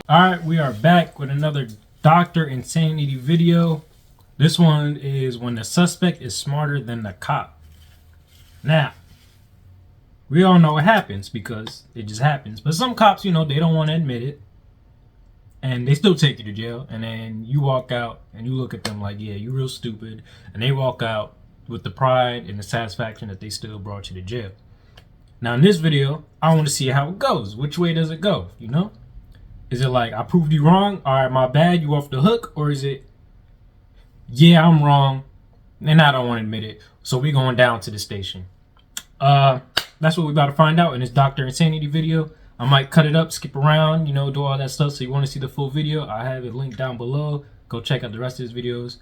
Alright, we are back with another Dr. Insanity video. This one is when the suspect is smarter than the cop. Now, we all know what happens because it just happens. But some cops, they don't want to admit it. And they still take you to jail. And then you walk out and you look at them like, yeah, you're real stupid. And they walk out with the pride and the satisfaction that they still brought you to jail. Now, in this video, I want to see how it goes. Which way does it go, Is it like, I proved you wrong, all right, my bad, you off the hook? Or is it, yeah, I'm wrong, and I don't want to admit it, so we going down to the station? That's what we about to find out in this Dr. Insanity video. I might cut it up, skip around, do all that stuff. So you want to see the full video, I have it linked down below. Go check out the rest of his videos.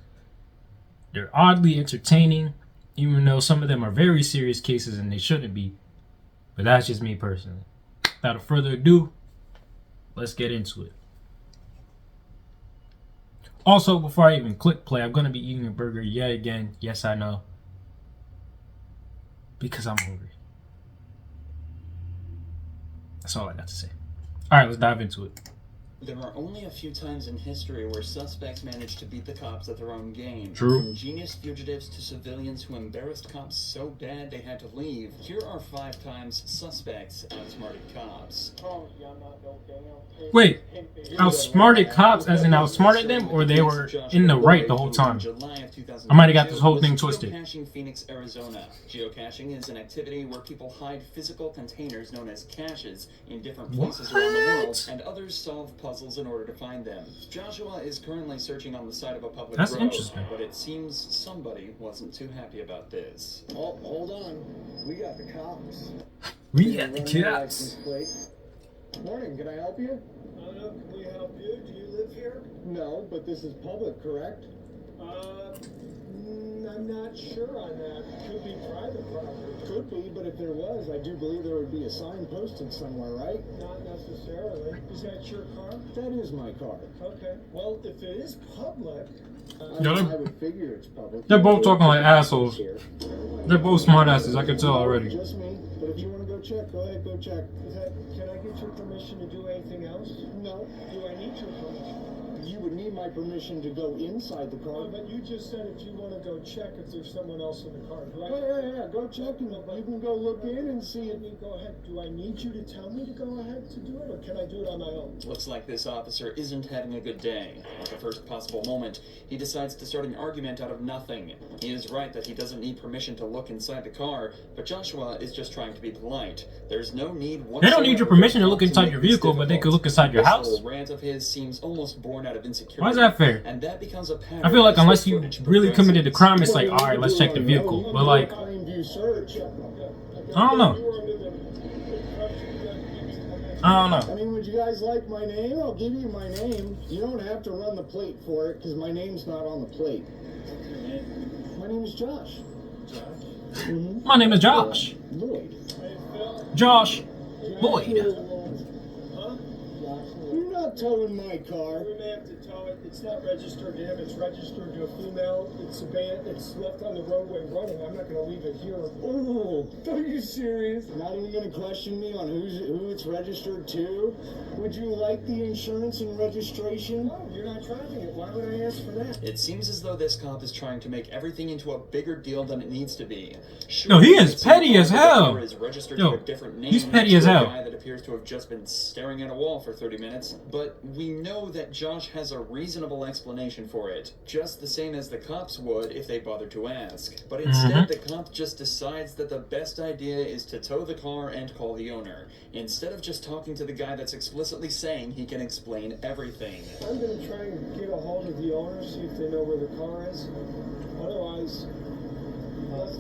They're oddly entertaining, even though some of them are very serious cases and they shouldn't be. But that's just me personally. Without further ado, let's get into it. Also, before I even click play, I'm going to be eating a burger yet again. Yes, I know. Because I'm hungry. That's all I got to say. Alright, let's dive into it. There are only a few times in history where suspects managed to beat the cops at their own game. True. From genius fugitives to civilians who embarrassed cops so bad they had to leave. Here are 5 times suspects outsmarted cops. Wait, outsmarted cops as in outsmarted them, or they were in the right the whole time? I might have got this whole thing twisted. Geocaching, Phoenix, Arizona. Geocaching is an activity where people hide physical containers known as caches in different places around the world, and others solve puzzles in order to find them. Joshua is currently searching on the side of a public road, interesting. but it seems somebody wasn't too happy about this. Oh, hold on. We got the cops. We got the cops. Morning, can I help you? Can we help you? Do you live here? No, but this is public, correct? I'm not sure on that. Could be private property. Could be, but if there was, I do believe there would be a sign posted somewhere, right? Not necessarily. Is that your car? That is my car. Okay. Well, if it is public... I would figure it's public. They're both talking like assholes. They're both smart asses, I can tell already. Just me, but if you want to go check, go ahead, go check. Can I get your permission to do anything else? No. Do I need your permission? You would need my permission to go inside the car. But you just said if you want to go check if there's someone else in the car. Yeah, go check and you can go look in and see it. Go ahead. Do I need you to tell me to go ahead to do it, or can I do it on my own? Looks like this officer isn't having a good day. At the first possible moment, he decides to start an argument out of nothing. He is right that he doesn't need permission to look inside the car, but Joshua is just trying to be polite. There's no need whatsoever. They don't need your permission to look inside your vehicle, but they could look inside your house. This rant of his seems almost born out of insecurity. Why is that fair? And that becomes a pattern. I feel like unless you really committed a crime, it's like, alright, let's check the vehicle. But like, I don't know. I mean, would you guys like my name? I'll give you my name. You don't have to run the plate for it, because my name's not on the plate. My name is Josh. Mm-hmm. My name is Josh. Lloyd. Josh Lloyd. You're not towing my car. We may have to tow it. It's not registered to him. It's registered to a female. It's abandoned. It's left on the roadway running. I'm not going to leave it here. Oh, are you serious? Not even going to question me on who it's registered to? Would you like the insurance and registration? No, you're not driving it. Why would I ask for that? It seems as though this cop is trying to make everything into a bigger deal than it needs to be. Sure, Yo, he is petty as hell. Yo, he's petty as hell. Guy that appears to have just been staring at a wall for 30 minutes. But we know that Josh has a reasonable explanation for it, just the same as the cops would if they bothered to ask. But instead, the cop just decides that the best idea is to tow the car and call the owner, instead of just talking to the guy that's explicitly saying he can explain everything. I'm going to try and get a hold of the owner, see if they know where the car is. Otherwise...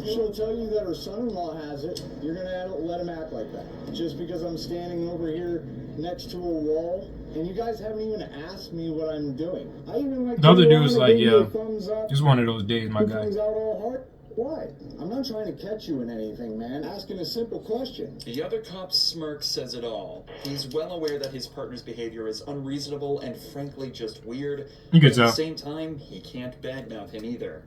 she'll tell you that her son-in-law has it. You're going to let him act like that. Just because I'm standing over here next to a wall, and you guys haven't even asked me what I'm doing. I even like the other dude's like, yeah, thumbs up. just one of those days, my guy. Comes out all hard. Why? I'm not trying to catch you in anything, man. Asking a simple question. The other cop's smirk says it all. He's well aware that his partner's behavior is unreasonable and frankly just weird. You could But tell. at the same time, he can't badmouth him either.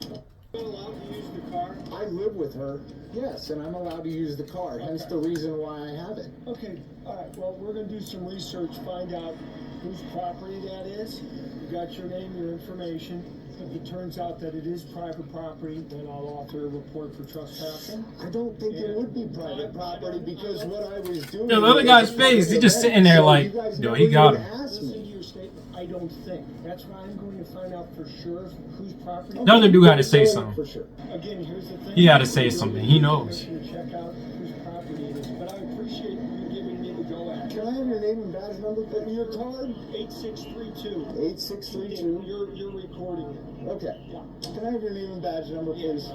You're allowed to use the car? I live with her, yes, and I'm allowed to use the car, hence the reason why I have it. Okay, all right. Well, we're going to do some research, find out whose property that is. You got your name, your information. If it turns out that it is private property, then I'll author a report for trespassing. I don't think it would be private property because what I was doing. Yo, the other guy's face, he's just sitting there like, yo, he got him. Listen to your statement. I don't think. That's why I'm going to find out for sure whose property. The other dude had to say something. For sure. Again, here's the thing. He had to say something. He knows. Check out whose property it is, but I appreciate you giving me the go at. Can I have your name and badge number? Your card? 8632. 8632. You're recording it. Okay. Can I have your name and badge number, please?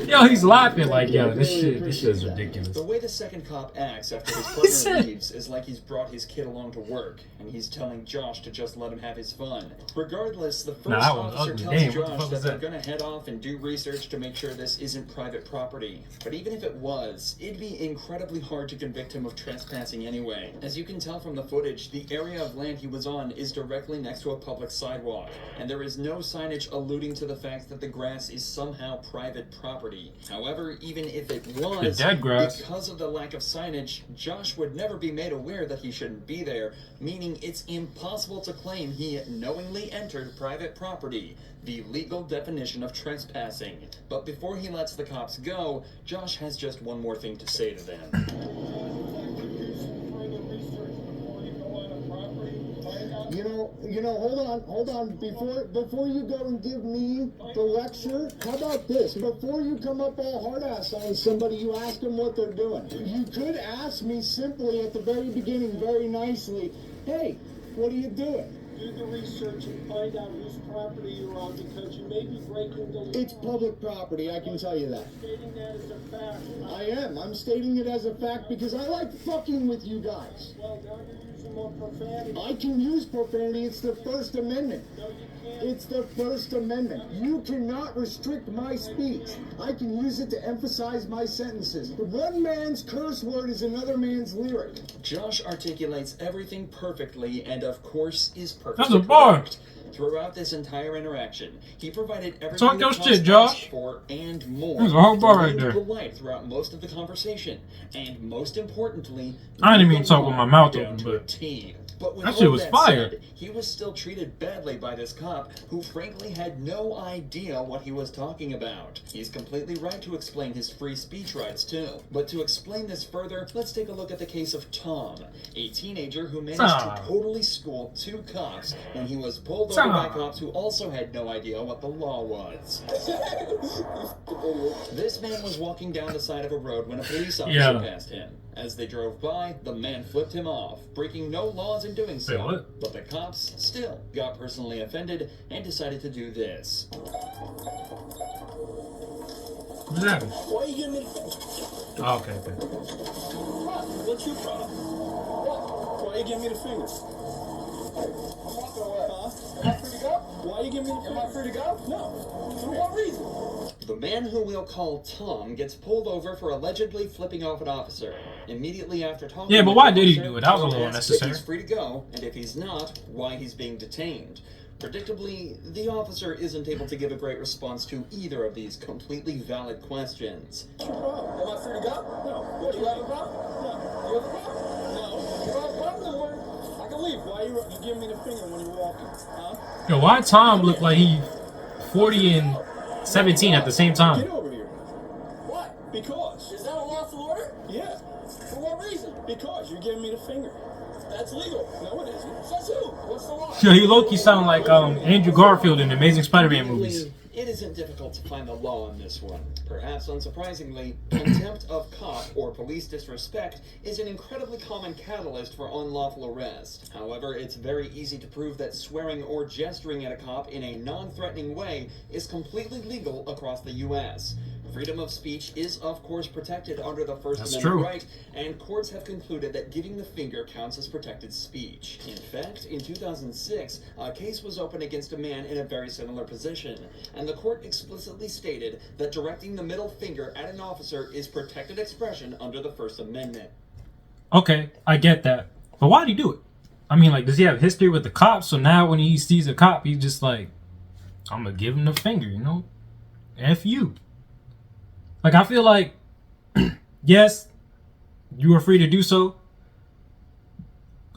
Yo, he's laughing like, yo, this shit is ridiculous. The way the second cop acts after his partner leaves is like he's brought his kid along to work, and he's telling Josh to just let him have his fun. Regardless, the first officer tells Josh that they're gonna head off and do research to make sure this isn't private property. But even if it was, it'd be incredibly hard to convict him of trespassing anyway. As you can tell from the footage, the area of land he was on is directly next to a public sidewalk, and there is no signage alluding to the fact that the grass is somehow private property. However, even if it was, dead grass. because of the lack of signage, Josh would never be made aware that he shouldn't be there, meaning it's impossible to claim he knowingly entered private property, the legal definition of trespassing. But before he lets the cops go, Josh has just one more thing to say to them. Hold on. Before you go and give me the lecture, how about this? Before you come up all hard-ass on somebody, you ask them what they're doing. You could ask me simply at the very beginning, very nicely, hey, what are you doing? Do the research and find out whose property you're on because you may be breaking the law. It's public property, I can tell you that. Stating that as a fact. I am. I'm stating it as a fact because I like fucking with you guys. Well, now you're using more profanity. I can use profanity. It's the First Amendment. No, you can't. It's the First Amendment. You cannot restrict my speech. I can use it to emphasize my sentences. One man's curse word is another man's lyric. Josh articulates everything perfectly and, of course, is perfectly That's a bar. correct. Throughout this entire interaction, he provided everything Talk the your cops shit, Josh. asked for and more. There's a whole bar right Remained there. polite throughout most of the conversation, and most importantly, I didn't even talk with my mouth down open, to a but T. But with that all shit was that fire. said, he was still treated badly by this cop, who frankly had no idea what he was talking about. He's completely right to explain his free speech rights too. But to explain this further, let's take a look at the case of Tom, a teenager who managed to totally school two cops when he was pulled over by cops who also had no idea what the law was. This man was walking down the side of a road when a police officer passed him. As they drove by, the man flipped him off, breaking no laws in doing so. Wait, what? But the cops still got personally offended and decided to do this. what's happening? Why are you giving me the Oh, okay. What's your problem? What? Why are you giving me the finger? I'm walking away. Huh? Am I free to go? Why are you giving me the finger? Am I free to go? No. For what reason? The man who we'll call Tom gets pulled over for allegedly flipping off an officer. Immediately after talking Yeah, but with why the did he officer, do it? That was a Tom little asks unnecessary. If he's free to go, and if he's not, why he's being detained. Predictably, the officer isn't able to give a great response to either of these completely valid questions. What's your problem? Am I free to go? No. What, do you have a problem? No. You have a problem? No. You don't have a problem? Then I can leave. Why are you giving me the finger when you're walking? Huh? Yo, why Tom look like he 40 and 17 at the same time? Get over here. What? Because. Is that a lawful order? Yeah. For what reason? Because you're giving me the finger. That's legal. No, it isn't. Says who? What's the law? Yo, he low-key sound like Andrew Garfield in the Amazing Spider-Man movies. It isn't difficult to find the law on this one. Perhaps unsurprisingly, contempt of cop or police disrespect is an incredibly common catalyst for unlawful arrest. However, it's very easy to prove that swearing or gesturing at a cop in a non-threatening way is completely legal across the U.S. Freedom of speech is, of course, protected under the First Amendment right, and courts have concluded that giving the finger counts as protected speech. In fact, in 2006, a case was opened against a man in a very similar position, and the court explicitly stated that directing the middle finger at an officer is protected expression under the First Amendment. Okay, I get that. But why'd he do it? I mean, like, does he have history with the cops? So now when he sees a cop, he's just like, I'm gonna give him the finger, you know? F you. Like, I feel like, yes, you are free to do so.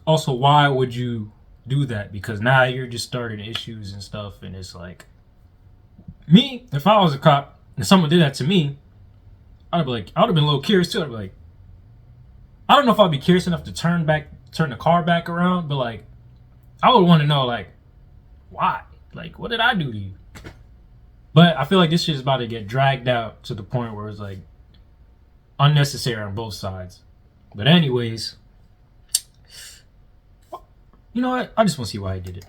Also, why would you do that? Because now you're just starting issues and stuff, and it's like, me, if I was a cop and someone did that to me, I would have been a little curious too. I'd be like, I don't know if I'd be curious enough to turn the car back around, but like, I would want to know, like, why? Like, what did I do to you? But I feel like this shit is about to get dragged out to the point where it's like unnecessary on both sides. But anyways, you know what? I just want to see why he did it.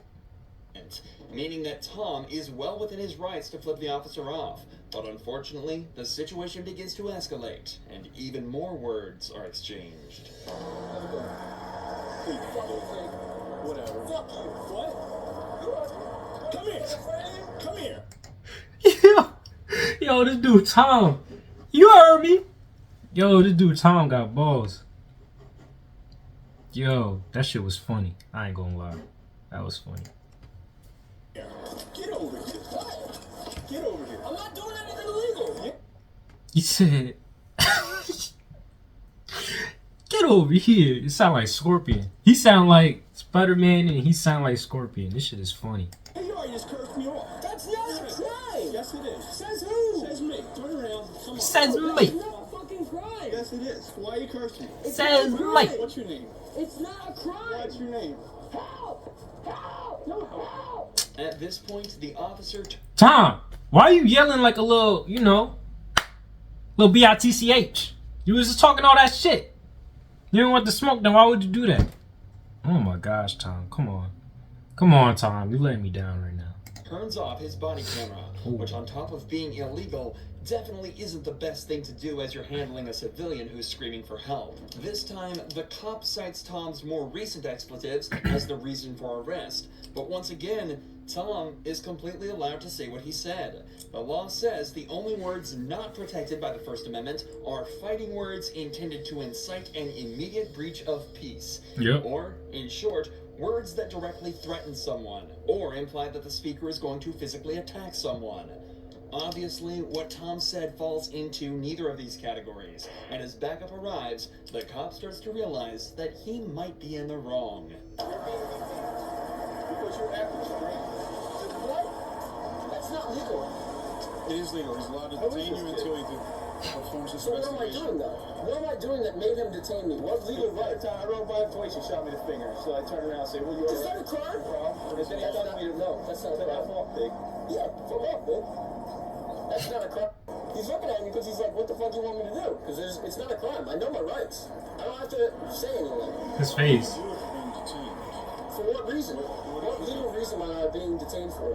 Meaning that Tom is well within his rights to flip the officer off. But unfortunately, the situation begins to escalate, and even more words are exchanged. Whatever. Fuck you. What? Come here. Come here. Yo, this dude Tom. You heard me. Yo, this dude Tom got balls. Yo, that shit was funny. I ain't gonna lie. That was funny. Get over here. Get over here. I'm not doing anything illegal. He said, get over here. It sound like Scorpion. He sound like Spider-Man and he sound like Scorpion. This shit is funny. Hey, you just cursed me off. That's not a crime. Yes, it is. Says who? Says me. Turn around. Come on. Says me. That's not a fucking crime. Yes, it is. Why are you cursing? Says me. What's your name? It's not a crime. What's your name? Help! Help! No, help! At this point, the officer... Tom, why are you yelling like a little, you know, little bitch? You was just talking all that shit. You didn't want the smoke, then why would you do that? Oh my gosh, Tom, come on. Come on, Tom, you letting me down right now. Turns off his body camera, which on top of being illegal, definitely isn't the best thing to do as you're handling a civilian who's screaming for help. This time, the cop cites Tom's more recent expletives as the reason for arrest. But once again, Tom is completely allowed to say what he said. The law says the only words not protected by the First Amendment are fighting words intended to incite an immediate breach of peace. Yep. Or, in short, words that directly threaten someone, or imply that the speaker is going to physically attack someone. Obviously, what Tom said falls into neither of these categories, and as backup arrives, the cop starts to realize that he might be in the wrong. Because you're acting strange. What? That's not legal. It is legal. He's allowed to detain you until he performs his investigation. So what am I doing, though? What am I doing that made him detain me? What legal right? I rode by him twice, he shot me the finger. So I turned around and said, well, you're... Is that a crime? And then he told me to know. That's not a crime. That's my fault, Big. Yeah, fuck off, Big. That's not a crime. He's looking at me because he's like, what the fuck do you want me to do? Because it's not a crime. I know my rights. I don't have to say anything. His face. You have been detained. For what reason? What legal reason am I being detained for?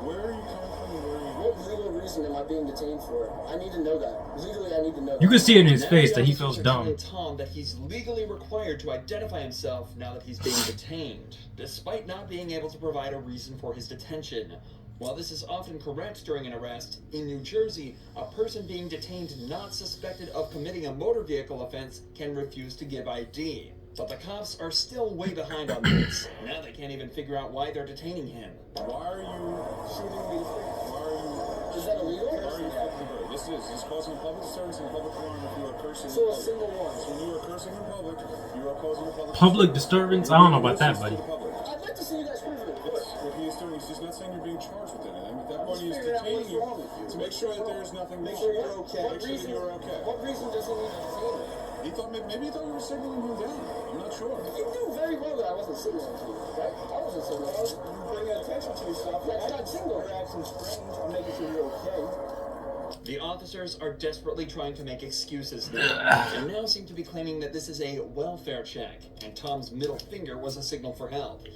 Where are you coming from? What legal reason am I being detained for? I need to know that. Legally, I need to know that. You can see it in his Now face the that he officers feels are dumb. telling Tom that he's legally required to identify himself now that he's being detained, despite not being able to provide a reason for his detention. While this is often correct during an arrest, in New Jersey, a person being detained not suspected of committing a motor vehicle offense can refuse to give ID. But the cops are still way behind on this. Now they can't even figure out why they're detaining him. Why are you shooting me? Why are you... Is that illegal? Why are you flipping the bird? This is causing a public disturbance and public alarm if you are cursing. So a single one. So when you are cursing in public, you are causing a Public disturbance? I don't know about that, buddy. I'd like to see you guys prove it. What he is doing, he's just not saying you're being charged with anything. That point he is detaining you to make sure that there is nothing wrong. Make sure you're okay. Make sure that you're okay. What reason does he need to detain me? He thought maybe he thought you were signaling him down. I'm not sure. You knew very well that I wasn't signaling to you, right? I wasn't signaling. You're bringing attention to yourself. That's not signaling. You're acting strange. I'm making sure you're okay. The officers are desperately trying to make excuses now, and now seem to be claiming that this is a welfare check, and Tom's middle finger was a signal for help.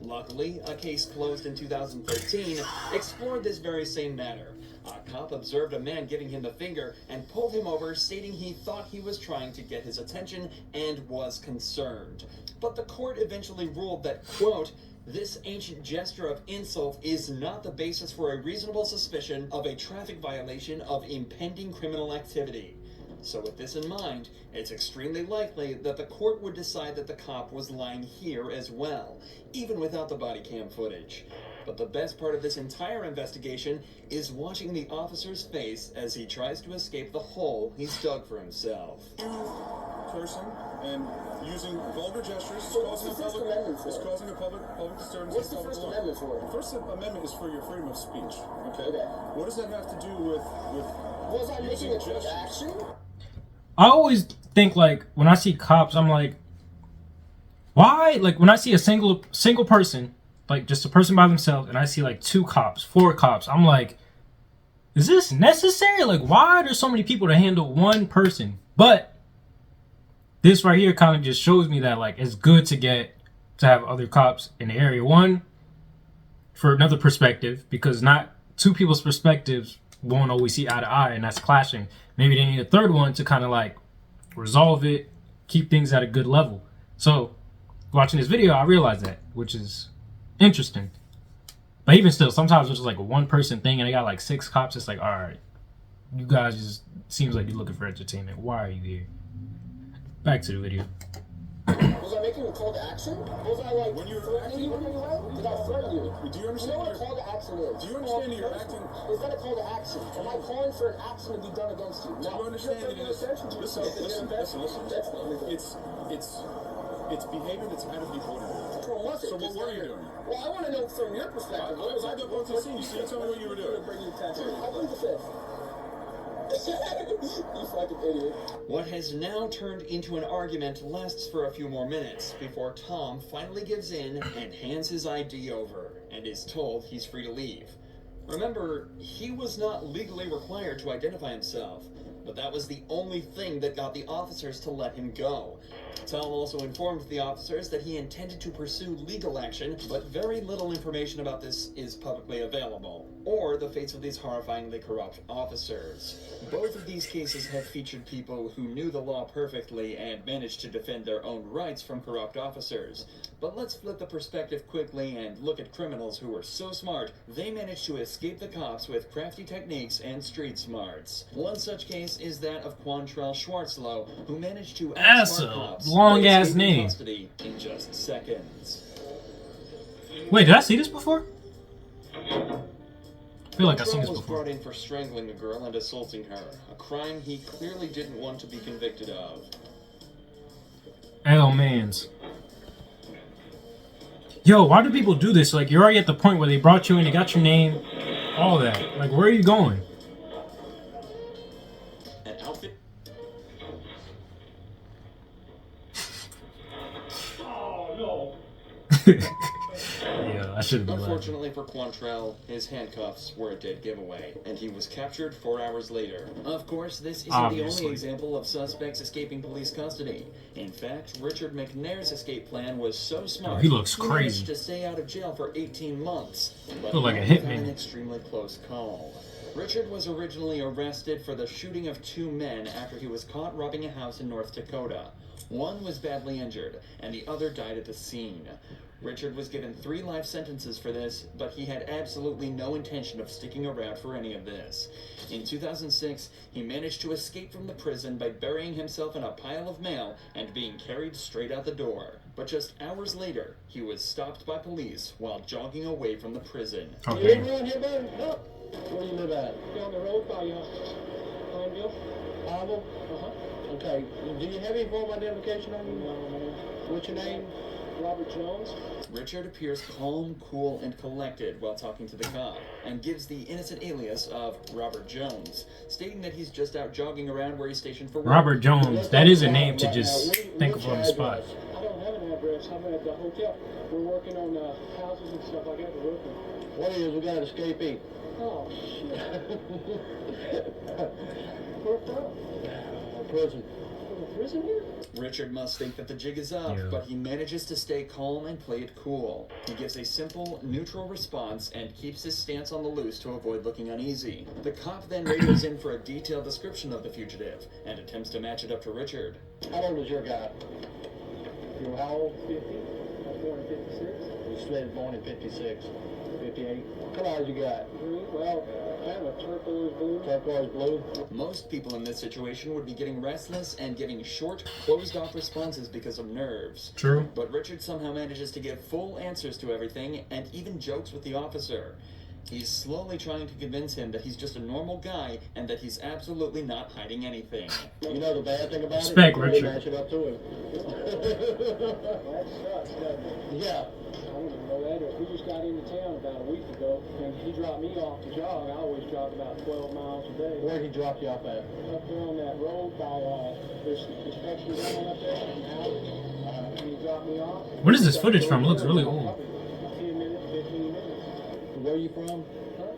Luckily, a case closed in 2013 explored this very same matter. A cop observed a man giving him the finger and pulled him over, stating he thought he was trying to get his attention and was concerned. But the court eventually ruled that, quote, this ancient gesture of insult is not the basis for a reasonable suspicion of a traffic violation of impending criminal activity. So with this in mind, it's extremely likely that the court would decide that the cop was lying here as well, even without the body cam footage. But the best part of this entire investigation is watching the officer's face as he tries to escape the hole he's dug for himself. Person and using vulgar gestures is causing a public disturbance. What's the First Amendment for? The First Amendment is for your freedom of speech. Okay. What does that have to do with Was I making a call to action? I always think, like, when I see cops, I'm like, why? Like, when I see a single person, like just a person by themselves, and I see like 2 cops, 4 cops, I'm like, is this necessary? Like, why are there so many people to handle one person? But this right here kind of just shows me that, like, it's good to have other cops in the area. One, for another perspective, because not 2 people's perspectives won't always see eye to eye, and that's clashing. Maybe they need a third one to kind of like resolve it, keep things at a good level. So watching this video, I realized that, which is interesting. But even still, sometimes it's just like a 1-person thing and they got like 6 cops. It's like, all right, you guys just seems like you're looking for entertainment. Why are you here? Back to the video. Was I making a call to action? Was I like when you were threatening you in any way? Did I threaten you? Do you You understand? know what a call to action is? Do you understand that you're acting? Is that a call to action? Am I calling for an action to be done against you? Do you understand that it is? Listen. It's behavior that's out of the ordinary. Well, was it? So what were you doing? Well, I want to know from your perspective. What was I I want to see you. So you tell me what you were doing. Bring you attention. I plead the fifth. You fucking idiot. What has now turned into an argument lasts for a few more minutes before Tom finally gives in and hands his ID over and is told he's free to leave. Remember, he was not legally required to identify himself, but that was the only thing that got the officers to let him go. Tom also informed the officers that he intended to pursue legal action, but very little information about this is publicly available, or the fates of these horrifyingly corrupt officers. Both of these cases have featured people who knew the law perfectly and managed to defend their own rights from corrupt officers. But let's flip the perspective quickly and look at criminals who were so smart, they managed to escape the cops with crafty techniques and street smarts. One such case is that of Quantrell Schwarzlow, who managed to outsmart cops long ass escape name. custody in just seconds. Wait, did I see this before? I feel like I've seen this Quantrell was before. brought in for strangling a girl and assaulting her, a crime he clearly didn't want to be convicted of. Mans. Yo, why do people do this? Like, you're already at the point where they brought you in, they got your name, all that. Like, where are you going? An outfit. Oh, Yeah, I shouldn't be laughing. Unfortunately for Quantrell, his handcuffs were a dead giveaway, and he was captured 4 hours later. Of course, this isn't the Obviously. only example of suspects escaping police custody. In fact, Richard McNair's escape plan was so smart, he looks managed crazy. to stay out of jail for 18 months. But Look like a he got hitman. an extremely close call. Richard was originally arrested for the shooting of 2 men after he was caught robbing a house in North Dakota. One was badly injured, and the other died at the scene. Richard was given 3 life sentences for this, but he had absolutely no intention of sticking around for any of this. In 2006, he managed to escape from the prison by burying himself in a pile of mail and being carried straight out the door. But just hours later, he was stopped by police while jogging away from the prison. You Okay. live around here, buddy? No. Where do you live at? down the road by Pineville. Pineville? Uh-huh. Okay. Do you have any form of identification on you? No, man. What's your name? Robert Jones. Richard appears calm, cool, and collected while talking to the cop, and gives the innocent alias of Robert Jones, stating that he's just out jogging around where he's stationed for work. Robert Jones. That is a name to just think of on the spot. I don't have an address. I'm at the hotel. We're working on houses and stuff like that. We're working. What is? We got an escapee. Oh, shit. Where from? Prison. From the prison here? Richard must think that the jig is up, Yeah. but he manages to stay calm and play it cool. He gives a simple, neutral response and keeps his stance on the loose to avoid looking uneasy. The cop then radios in for a detailed description of the fugitive and attempts to match it up to Richard. How old is your guy? You how old? 50. I was born in 56. You said born in 56. 58. How old you got? Well, Kind of a turquoise blue. Turquoise blue. Most people in this situation would be getting restless and giving short, closed-off responses because of nerves. True. But Richard somehow manages to give full answers to everything and even jokes with the officer. He's slowly trying to convince him that he's just a normal guy and that he's absolutely not hiding anything. You know the bad thing about Respect, it? Richard. Match it up to him. That sucks, doesn't it? Yeah. I don't even know that. We just got into town about a week ago, and he dropped me off to jog. I always jog about 12 miles a day. Where'd he drop you off at? Up there on that road by this construction going up there, and he dropped me off. What is this footage from? It looks really old. 10 minutes, 15 minutes. Where are you from?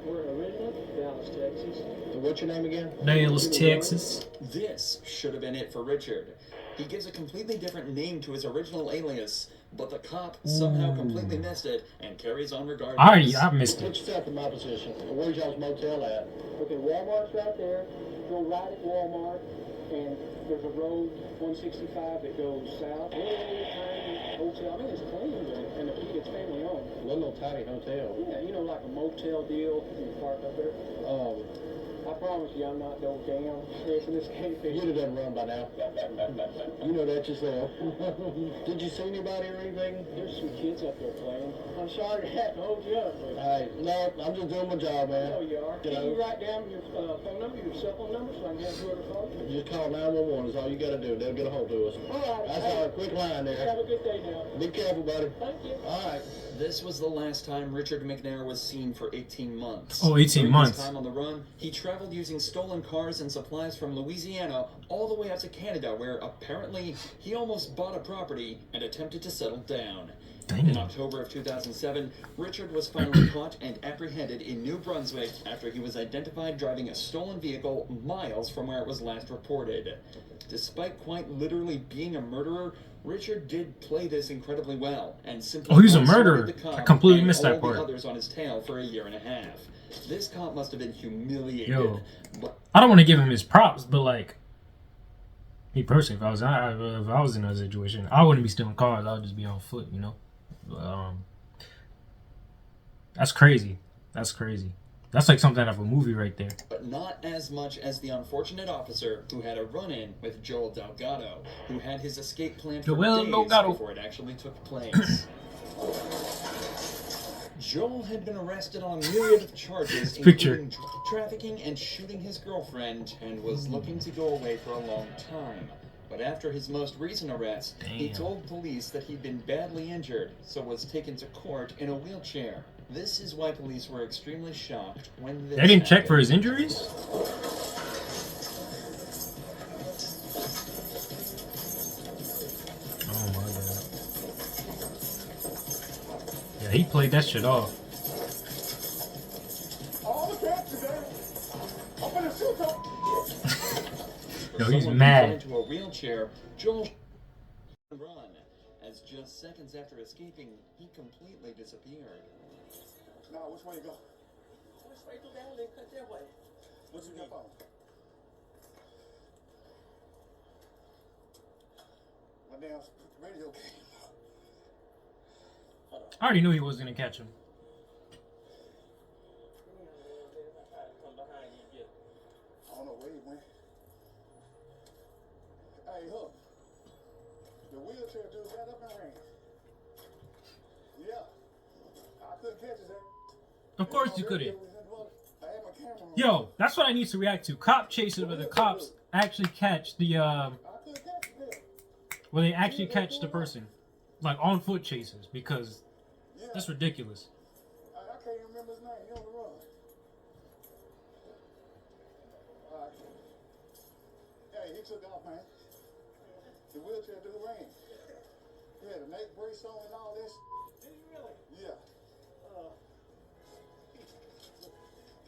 We're originally Dallas, Texas. What's your name again? Dallas, Texas. This should have been it for Richard. He gives a completely different name to his original alias, but the cop somehow completely missed it and carries on regardless. I missed Put it. yourself in my position. Where's y'all's motel at? Okay, Walmart's right there. Go right at Walmart, and there's a road, 165, that goes south. Little tiny hotel. I mean, it's clean, and it's family owned. Little tiny hotel. Yeah, you know, like a motel deal. You park up there. I promise you, I'm not no damn stressing this case. You'd have done run by now. You know that yourself. Did you see anybody or anything? There's some kids up there playing. I'm sorry to have to hold you up, but Hey, no, I'm just doing my job, I man. know you are. You Can know. you write down your phone number, your cell phone number, so I can have whoever calls you? Just call 911 is all you gotta do. They'll get a hold of us. All right. That's our quick line Have there. a good day now. Be careful, buddy. Thank you. All right. This was the last time Richard McNair was seen for 18 months. Oh, 18 During months. his time on the run, he traveled using stolen cars and supplies from Louisiana all the way up to Canada, where apparently he almost bought a property and attempted to settle down. Damn. In October of 2007, Richard was finally caught and apprehended in New Brunswick after he was identified driving a stolen vehicle miles from where it was last reported. Despite quite literally being a murderer, Richard did play this incredibly well and simply Oh, he's a outsmarted murderer. the cop I completely and missed that all part. the others on his tail for a year and a half. This cop must have been humiliated. Yo. But I don't want to give him his props, but like, me personally, if I was in that situation, I wouldn't be stealing cars. I would just be on foot, you know. But, that's crazy. That's crazy. That's like something out of a movie right there. but not as much as the unfortunate officer who had a run-in with Joel Delgado, who had his escape planned for Joel days Delgado. before it actually took place. Joel had been arrested on a myriad of charges, Picture. including drug trafficking and shooting his girlfriend, and was looking to go away for a long time. But after his most recent arrest, he Damn. told police that he'd been badly injured, so was taken to court in a wheelchair. This is why police were extremely shocked when this They didn't check for happened. his injuries? Oh my god. Yeah, he played that shit off. All the cats today. I'm gonna shoot them. Yo, he's Someone mad. confined to a wheelchair, Joel run, as just seconds after escaping, he completely disappeared. Now, which way you go? Let's right go down and cut that way. What you got on? My damn radio came. I already knew he was gonna catch him. Come behind you and get it. I don't know where he went. Hey, look. The wheelchair dude got up and ran. Yeah. I couldn't catch his ass. Of course you couldn't. I had my camera on. Yo, that's what I need to react to. Cop chases where the cops actually catch the I couldn't catch his ass. where they actually catch the person. Like on foot chases, because Yeah. that's ridiculous. I can't even remember his name. He on the run. Alright. Hey, he took off, man. The wheelchair dude ran. He had a neck brace on and all this. Did you really? Yeah.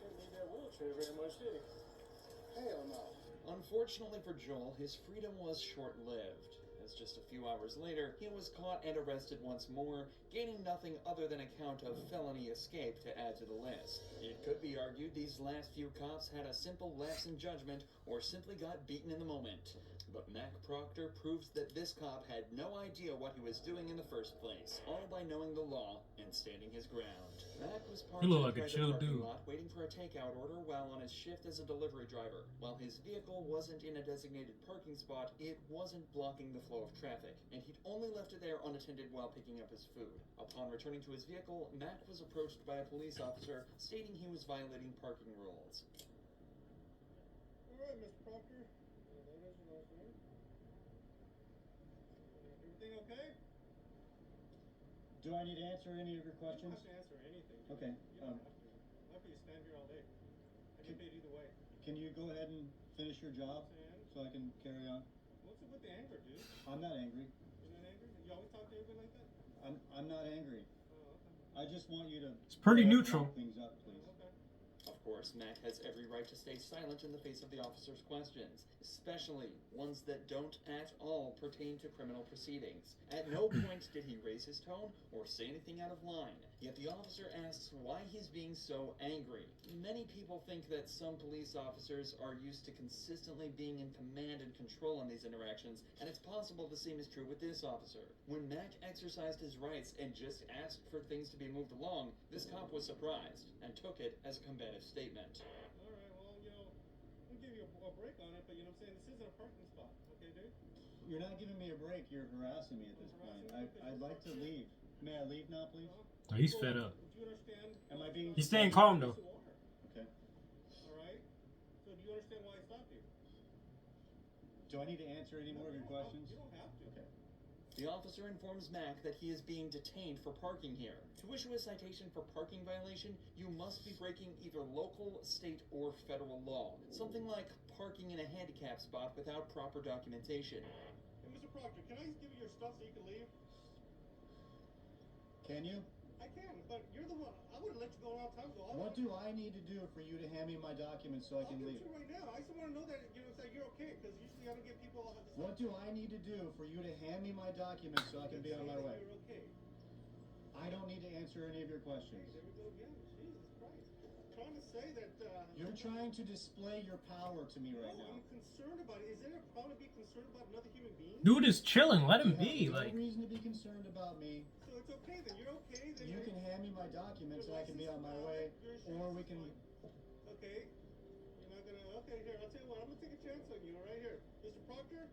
Didn't need that wheelchair very much, did he? Hell no. Unfortunately for Joel, his freedom was short-lived, as just a few hours later, he was caught and arrested once more, gaining nothing other than a count of felony escape to add to the list. It could be argued these last few cops had a simple lapse in judgment, or simply got beaten in the moment. But Mac Proctor proves that this cop had no idea what he was doing in the first place, all by knowing the law and standing his ground. Mac was parked He look in a like a private chill parking dude. lot waiting for a takeout order while on his shift as a delivery driver. While his vehicle wasn't in a designated parking spot, it wasn't blocking the flow of traffic, and he'd only left it there unattended while picking up his food. Upon returning to his vehicle, Mac was approached by a police officer stating he was violating parking rules. All right, Mr. Proctor. That is your last name. Everything okay? Do I need to answer any of your You don't questions? have to answer anything. Okay. You don't have to. I'm happy to stand here all day. I get paid either way. Can you go ahead and finish your job so I can carry on? What's up with the anger, dude? I'm not angry. You're not angry? You always talk to everybody like that? I'm not angry. Oh, okay. I just want you to. It's pretty neutral. Wrap things up, please. Okay. Of course, Mac has every right to stay silent in the face of the officer's questions, especially ones that don't at all pertain to criminal proceedings. At no point did he raise his tone or say anything out of line, yet the officer asks why he's being so angry. Many people think that some police officers are used to consistently being in command and control in these interactions, and it's possible the same is true with this officer. When Mac exercised his rights and just asked for things to be moved along, this cop was surprised and took it as a combative statement. All right, well, I'll give you a break on it, but you know what I'm saying? This isn't a parking spot, okay, dude? You're not giving me a break. You're harassing me at this point. I'd like to leave. May I leave now, please? Oh, he's fed up. Do you understand? Am I being? He's staying calm though. Okay. All right. So do you understand why I stopped you? Do I need to answer any more of your questions? You don't have to. Okay. The officer informs Mac that he is being detained for parking here. To issue a citation for parking violation, you must be breaking either local, state, or federal law. Something like parking in a handicap spot without proper documentation. Hey, Mr. Proctor, can I just give you your stuff so you can leave? Can you? I can, but you're the one. I would have let you go a long time ago. What do I need to do for you to hand me my documents so I I'll can give leave? it to you right now. I just want to know that you're okay, because usually I don't get people all have this. What do I need to do for you to hand me my documents so I can be on my way? You're okay. I don't need to answer any of your Hey, questions. there we go again. Jesus Christ. I'm trying to say that. You're trying to display your power to me right No, now. I'm concerned about it. Is there a problem to be concerned about another human being? Dude is chilling. Let You him have be. no Like, reason to be concerned about me. So it's okay then. You're okay then. You can hand me my documents and I can be on my way, or we can. Okay. You're not gonna. Okay, here. I'll tell you what. I'm gonna take a chance on you. Right here, Mr. Proctor.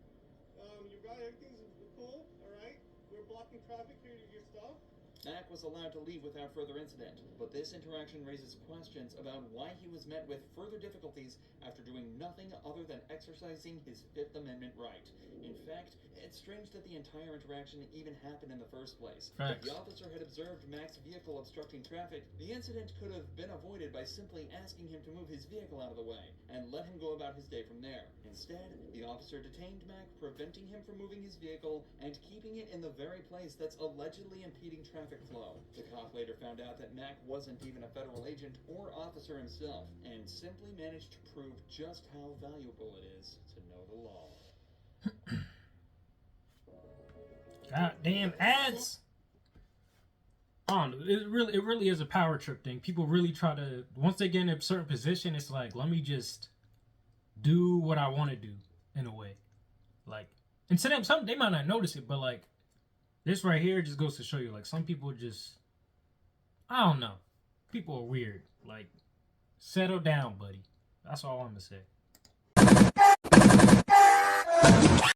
You got everything's cool. All right. We're blocking traffic here. Your stuff. Mac was allowed to leave without further incident, but this interaction raises questions about why he was met with further difficulties after doing nothing other than exercising his Fifth Amendment right. In fact, it's strange that the entire interaction even happened in the first place. Facts. If the officer had observed Mac's vehicle obstructing traffic, the incident could have been avoided by simply asking him to move his vehicle out of the way and let him go about his day from there. Instead, the officer detained Mac, preventing him from moving his vehicle and keeping it in the very place that's allegedly impeding traffic flow. The cop later found out that Mac wasn't even a federal agent or officer himself, and simply managed to prove just how valuable it is to know the law. goddamn ads. I don't know. It really is a power trip thing. People really try to, once they get in a certain position, it's like, let me just do what I want to do in a way. Like, and to them, some they might not notice it, but like, this right here just goes to show you, like, some people just, I don't know. People are weird. Like, settle down, buddy. That's all I'm gonna say.